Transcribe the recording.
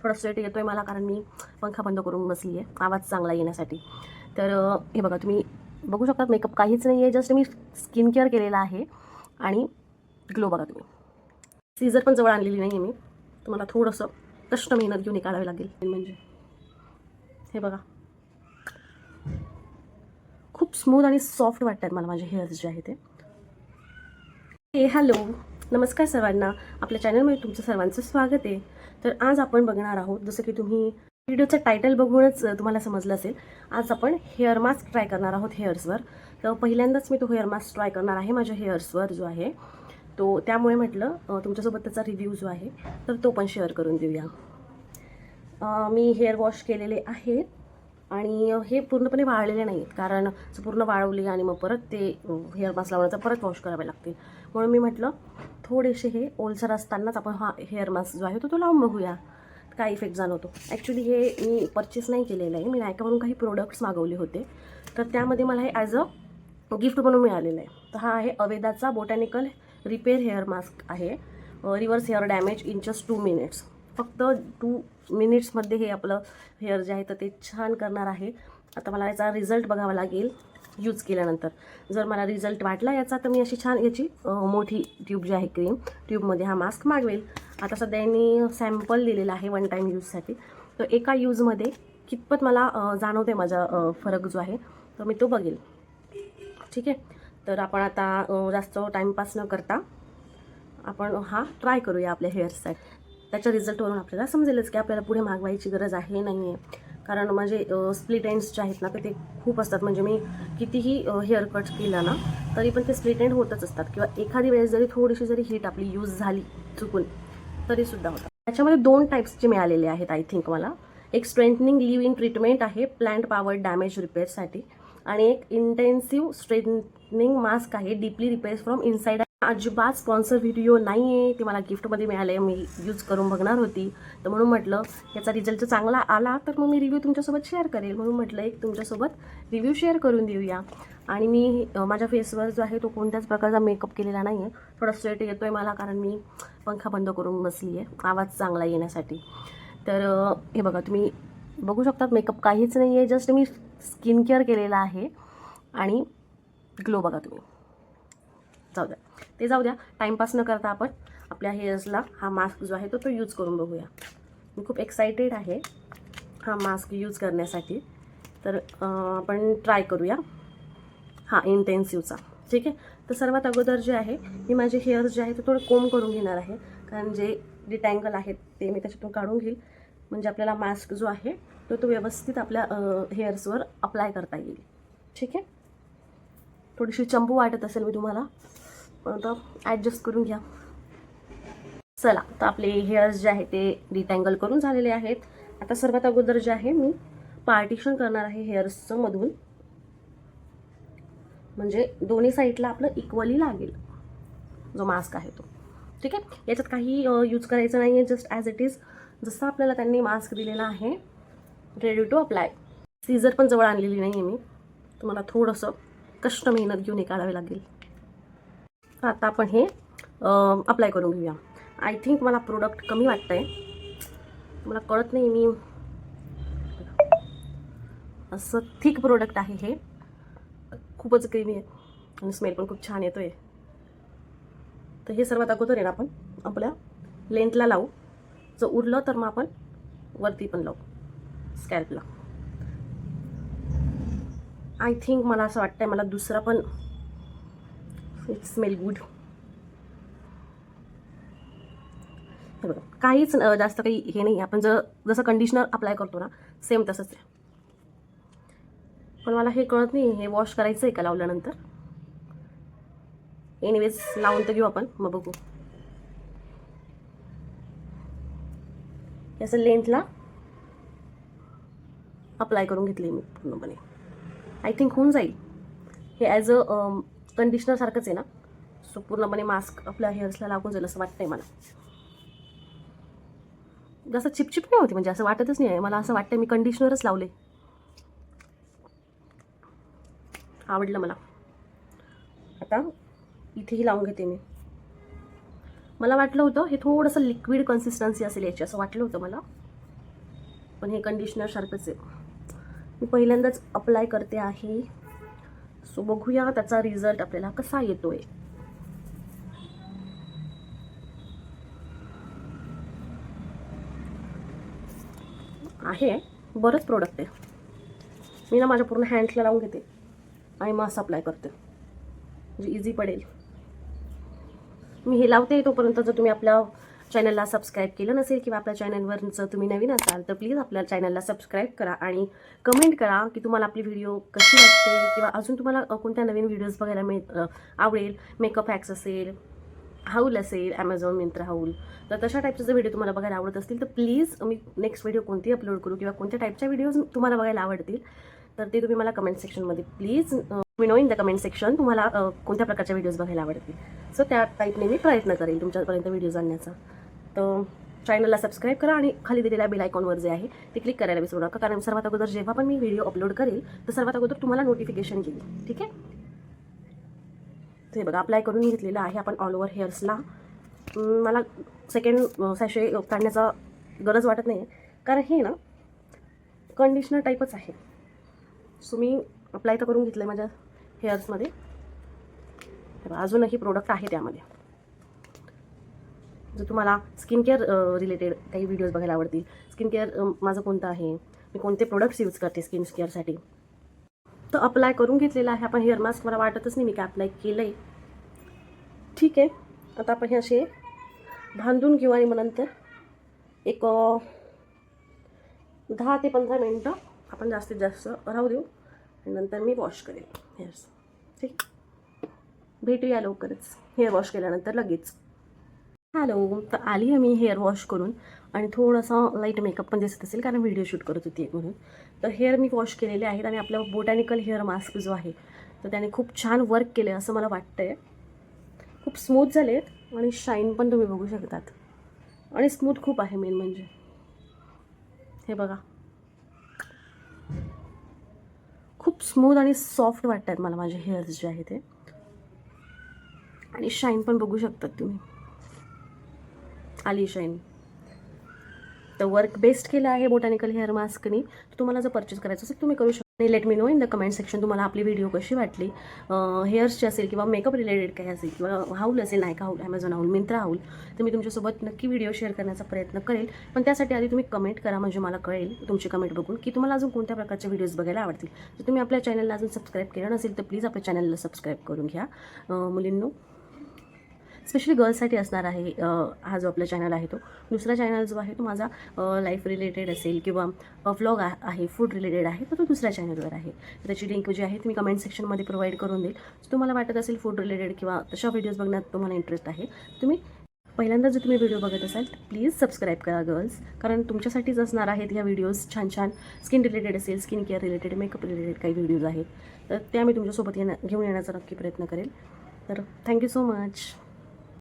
थोडा स्वेट येतोय मला कारण मी पंखा बंद करून बसली आहे आवाज चांगला येण्यासाठी. तर हे बघा, तुम्ही बघू शकता मेकअप काहीच नाही आहे, जस्ट मी स्किन केअर केलेला आहे आणि ग्लो बघा तुम्ही. सीझर पण जवळ आणलेली नाही आहे मी, तुम्हाला थोडंसं कष्ट मेहनत घेऊन काढावे लागेल. म्हणजे हे बघा, खूप स्मूथ आणि सॉफ्ट वाटतात मला माझे हेअर्स जे आहे ते. हॅलो, नमस्कार सर्वांना, आपल्या चॅनलमध्ये तुमचं सर्वांचं स्वागत आहे. तर आज आपण बघणार आहोत, जसं की तुम्ही व्हिडिओचं टायटल बघूनच तुम्हाला समजलं असेल, आज आपण हेअर मास्क ट्राय करणार आहोत हेअर्सवर. तर पहिल्यांदाच मी तो हेअर मास्क ट्राय करणार आहे माझ्या हेअर्सवर जो आहे तो, त्यामुळे म्हटलं तुमच्यासोबत त्याचा रिव्ह्यू जो आहे तर तो पण शेअर करून देऊया. मी हेअर वॉश केलेले आहेत आणि हे पूर्णपणे वाळलेले नाहीत, कारण पूर्ण वाळवले आणि मग परत ते हेअर मास्क लावण्याचा परत वॉश करावे लागतील. म्हणून मी म्हटलं थोडेसे हे ओलसर असतानाच आपण हा हेअर मास्क जो आहे तो लावून बघूया काय इफेक्ट जाणवतो. ॲक्च्युली हे मी परचेस नाही केलेलं आहे, मी नायकावरून काही प्रोडक्ट्स मागवले होते, तर त्यामध्ये मला हे ॲज अ गिफ्ट बनवून मिळालेलं आहे. तर हा आहे अवेदाचा बोटॅनिकल रिपेअर हेअर मास्क आहे, reverse hair damage in just 2 minutes. फक्त 2 मिनिट्समध्ये हे आपलं हेअर जे आहे तर ते छान करणार आहे. आता मला याचा रिझल्ट बघावा लागेल यूज केल्यानंतर. जर मला रिझल्ट वाटला याचा तर मी अशी छान याची मोठी ट्यूब जी आहे क्रीम ट्यूबमध्ये हा मास्क मागवेल. आता सध्या यांनी सॅम्पल दिलेला आहे 1 टाईम यूजसाठी, तर एका यूजमध्ये कितपत मला जाणवते माझा फरक जो आहे तर मी तो बघेल. ठीक आहे, तर आपण आता जास्त टाईमपास न करता आपण हा ट्राय करूया आपल्या हेअर्ससाठी. त्याच्या रिझल्टवरून आपल्याला समजेलच की आपल्याला पुढे मागवायची गरज आहे नाही आहे. कारण माझे स्प्लिट एंड्स जे आहेत ना ते खूप असतात, म्हणजे मी कितीही हेअर कट केला ना तरी पण ते स्प्लिट एंड होतच असतात, किंवा एखादी वेळेस जरी थोडीशी जरी हीट आपली यूज झाली चुकून तरीसुद्धा होतात. त्याच्यामध्ये 2 टाईप्सचे मिळालेले आहेत आय थिंक मला. एक स्ट्रेंथनिंग लिव्ह इन ट्रीटमेंट आहे प्लांट पॉवर्ड डॅमेज रिपेअरसाठी, आणि एक इंटेन्सिव्ह स्ट्रेंथनिंग मास्क आहे डीपली रिपेअर्स फ्रॉम इनसाइड. अजिबात स्पॉन्सर व्हिडिओ नाही आहे, ते मला गिफ्टमध्ये मिळाले, मी यूज करून बघणार होती, तर म्हणून म्हटलं याचा रिझल्ट चांगला आला तर मग मी रिव्ह्यू तुमच्यासोबत शेअर करेल, म्हणून म्हटलं एक तुमच्यासोबत रिव्ह्यू शेअर करून देऊया. आणि मी माझ्या फेसवर जो आहे तो कोणत्याच प्रकारचा मेकअप केलेला नाही आहे. थोडा स्वेट येतो आहे मला कारण मी पंखा बंद करून बसली आहे आवाज चांगला येण्यासाठी. तर हे बघा, तुम्ही बघू शकता मेकअप काहीच नाही आहे, जस्ट मी स्किन केअर केलेला आहे आणि ग्लो बघा तुम्ही. जाऊ द्या टाईमपास न करता आपण आपल्या हेअर्सला हा मास्क जो आहे तो यूज करून बघूया. मी खूप एक्सायटेड आहे हा मास्क यूज करण्यासाठी. तर आपण ट्राय करूया हा इंटेन्सिव्हचा. ठीक आहे, तर सर्वात अगोदर जे आहे मी माझे हेअर्स जे आहे ते थोडं कोंब करून घेणार आहे, कारण जे डिटँगल आहेत ते मी त्याच्यातून काढून घेईल, म्हणजे आपल्याला मास्क जो आहे तो व्यवस्थित आपल्या हेअर्सवर अप्लाय करता येईल. ठीक आहे, थोडीशी चंपू वाटत असेल मी तुम्हाला, पण आता ॲडजस्ट करून घ्या. चला, तर आपले हेअर्स जे आहे ते डिटँगल करून झालेले आहेत. आता सर्वात अगोदर जे आहे मी पार्टिशन करणार आहे हेअर्सचं मधून, म्हणजे दोन्ही साईडला आपलं इक्वली लागेल जो मास्क आहे तो. ठीक आहे, याच्यात काही यूज करायचं नाही आहे, जस्ट ॲज इट इज जसं आपल्याला त्यांनी मास्क दिलेला आहे रेडी टू अप्लाय. सीझर पण जवळ आणलेली नाही आहे मी, तुम्हाला थोडंसं कष्ट मेहनत घेऊन काढावे लागेल. आता आपण हे अप्लाय करून घेऊया. आय थिंक मला प्रोडक्ट कमी वाटतं आहे, मला कळत नाही, मी असं थिक प्रोडक्ट आहे हे, खूपच क्रीमी आहे आणि स्मेल पण खूप छान येतो आहे. तर हे सर्वात अगोदर आहे ना आपण आपल्या लेंथला लावू, जर उरलं तर मग आपण वरती पण लावू स्कॅल्पला. आय थिंक मला असं वाटतं आहे मला दुसरा पण इट स्मेल गुड. हे बघा, काहीच जास्त काही हे नाही, आपण जसं कंडिशनर अप्लाय करतो ना सेम तसंच आहे. पण मला हे कळत नाही हे वॉश करायचं आहे का लावल्यानंतर. एनिवेज लावून तर घेऊ आपण, मग बघू. याचं लेंथला अप्लाय करून घेतली मी पूर्णपणे. आय थिंक होऊन जाईल हे ॲज अ कंडिशनर सारखंच आहे ना, सो पूर्णपणे मास्क आपल्या हेअर्सला लागून जाईल असं वाटतंय मला. जसं चिपचिप नाही होती, म्हणजे असं वाटतच नाही आहे मला, असं वाटतं मी कंडिशनरच लावले. आवडलं मला. आता इथेही लावून घेते मी. मला वाटलं होतं हे थोडंसं लिक्विड कन्सिस्टन्सी असेल याची, असं वाटलं होतं मला, पण हे कंडिशनर सारखंच आहे. मी पहिल्यांदाच अप्लाय करते आहे, सो बघूया त्याचा रिझल्ट आपल्याला कसा येतोय. आहे बरंच प्रोडक्ट आहे. मी ना माझ्या पूर्ण हँड्सला लावून घेते आणि मास्क अप्लाय करते, म्हणजे इझी पडेल. मी हे लावते तोपर्यंत जर तुम्ही आपल्या चॅनलला सबस्क्राईब केलं नसेल किंवा आपल्या चॅनलवर जर तुम्ही नवीन असाल तर प्लीज आपल्या चॅनलला सबस्क्राईब करा आणि कमेंट करा की तुम्हाला आपली व्हिडिओ कशी वाटते किंवा अजून तुम्हाला कोणत्या नवीन व्हिडिओज बघायला आवडेल. मेकअप हॅक्स असेल, हाऊल असेल, ॲमेझॉन मिंत्रा हाऊल, तर तशा टाईपचे जर व्हिडिओ तुम्हाला बघायला आवडत असतील तर प्लीज मी नेक्स्ट व्हिडिओ कोणती अपलोड करू किंवा कोणत्या टाईपच्या व्हिडिओज तुम्हाला बघायला आवडतील तर ते तुम्ही मला कमेंट सेक्शनमध्ये please me know in the comment section तुम्हाला कोणत्या प्रकारच्या व्हिडिओज बघायला आवडतील. सो त्या टाईपने मी प्रयत्न करेल तुमच्यापर्यंत व्हिडिओज आणण्याचा. तर चॅनलला सबस्क्राईब करा आणि खाली दिलेल्या बेल आयकॉनवर जे आहे ते क्लिक करायला विसरू नका, कारण सर्वात अगोदर जेव्हा पण मी व्हिडिओ अपलोड करेल तर सर्वात अगोदर तुम्हाला नोटिफिकेशन येईल. ठीक आहे. ते बघा अप्लाय करून घेतलेलं आहे आपण ऑल ओव्हर हेअर्सला. मला सेकंड सॅशे काढण्याचा गरज वाटत नाही कारण हे ना कंडिशनर टाईपच आहे. सो मी अप्लाय तर करून घेतलं आहे माझ्या हेअर्समध्ये. अजूनही प्रोडक्ट आहे त्यामध्ये. जर तुम्हाला स्किन केअर रिलेटेड काही व्हिडिओज बघायला आवडतील, स्किन केअर माझं कोणतं आहे, मी कोणते प्रोडक्ट्स यूज करते स्किन केअरसाठी, तर अप्लाय करून घेतलेलं आहे आपण. हेअर मास्क मला वाटतच नाही मी काय अप्लाय केलं आहे. ठीक आहे. आता आपण हे असे बांधून घेऊ आणि मग नंतर एक 10 ते 15 मिनटं आपण जास्तीत जास्त राहू देऊ आणि नंतर मी वॉश करेल हेअर्स. ठीक. भेटूया लवकरच हेअर वॉश केल्यानंतर लगेच. हॅलो. तर आली आहे मी हेअर वॉश करून आणि थोडासा लाईट मेकअप पण दिसत असेल कारण व्हिडिओ शूट करत होती म्हणून. तर हेअर मी वॉश केलेले आहेत आणि आपला बोटॅनिकल हेअर मास्क जो आहे तर त्याने खूप छान वर्क केले असं मला वाटतं आहे. खूप स्मूथ झाले आहेत आणि शाईन पण तुम्ही बघू शकतात आणि स्मूथ खूप आहे. मेन म्हणजे हे बघा खूप स्मूथ आणि सॉफ्ट वाटत आहेत मला माझे हेअर्स जे आहे ते, आणि शाईन पण बघू शकतात तुम्ही. आली शाईन. तर वर्क बेस्ट केलं आहे बोटॅनिकल हेअर मास्कनी. तुम्हाला जर परचेस करायचं असेल तुम्ही करू शकता. Let me know in the comment section तुम्हाला आपली व्हिडिओ कशी वाटली. हेअर्सची असेल किंवा मेकअप रिलेटेड काही असेल किंवा हाऊल असेल, नायका haulm, Amazon haulm, Myntra haulm, तर मी तुमच्यासोबत नक्की व्हिडिओ शेअर करण्याचा प्रयत्न करेल. पण त्यासाठी आधी तुम्ही कमेंट करा म्हणजे मला कळेल तुमची कमेंट बघून की तुम्हाला अजून कोणत्या प्रकारचे व्हिडिओज बघायला आवडतील. जर तुम्ही आपल्या चॅनलला अजून सबस्क्राईब केलं नसेल तर प्लीज आपल्या चॅनलला सबस्क्राईब करून घ्या. मुलींनो स्पेशली गर्ल्ससाठी असणार आहे हा जो आपला चॅनल आहे तो. दुसरा चॅनल जो आहे तो माझा लाईफ रिलेटेड असेल किंवा व्लॉग आहे, फूड रिलेटेड आहे, तर तो दुसऱ्या चॅनलवर आहे. त्याची लिंक जी आहे ती मी कमेंट सेक्शनमध्ये प्रोव्हाइड करून देईल. तुम्हाला वाटत असेल फूड रिलेटेड किंवा तशा व्हिडिओज बघण्यात तुम्हाला इंटरेस्ट आहे, तुम्ही पहिल्यांदा जर तुम्ही व्हिडिओ बघत असाल तर प्लीज सबस्क्राईब करा गर्ल्स, कारण तुमच्यासाठीच असणार आहेत ह्या व्हिडिओज. छान छान स्किन रिलेटेड असेल, skin care related, makeup related काही व्हिडिओज आहेत तर त्या मी तुमच्यासोबत घेऊन येण्याचा नक्की प्रयत्न करेल. तर थँक्यू सो मच.